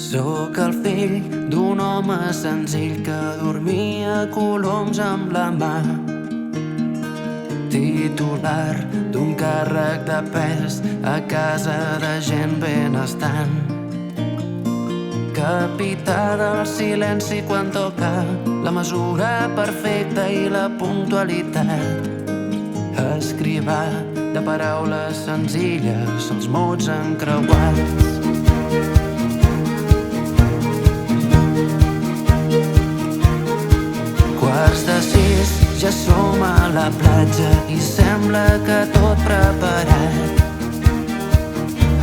Sóc el fill d'un home senzill que dormia coloms amb la mà, titular d'un càrrec de pes a casa de gent benestant, capità del silenci quan toca la mesura perfecta i la puntualitat, escrivà de paraules senzilles els mots encreuats. Quarts de 6, ja som a la platja i sembla que tot preparat.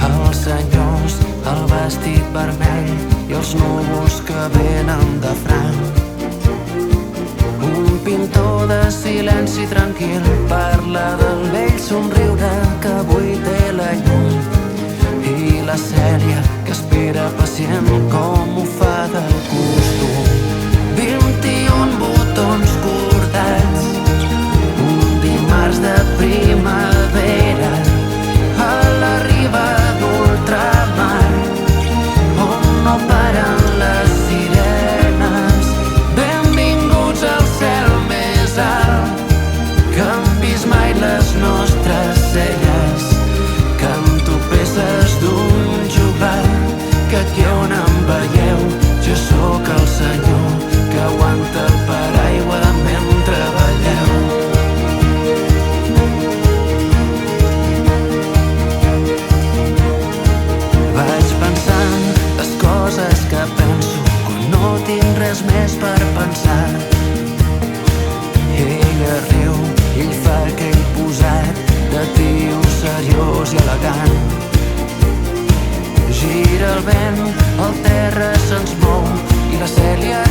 Els senyors, el vestit vermell i els núvols que venen de franc. Un pintor de silenci tranquil parla del vell somriure que avui té la llum i la Cèlia que espera pacient com ho fa de costum. 21 botons cordats, un dimarts de primavera a la riba d'ultramar, on no paren les sirenes. Benvinguts al cel més alt, que han vist mai les nostres celles. Canto peces d'un joglar, que aquí on em veieu jo sóc el senyor que aguanta el paraigua mentre balleu. Vaig pensant les coses que penso quan no tinc res més per pensar. Ella riu, ell fa aquell posat de tio seriós i elegant. Gira el vent, el terra se'ns mou i la Cèlia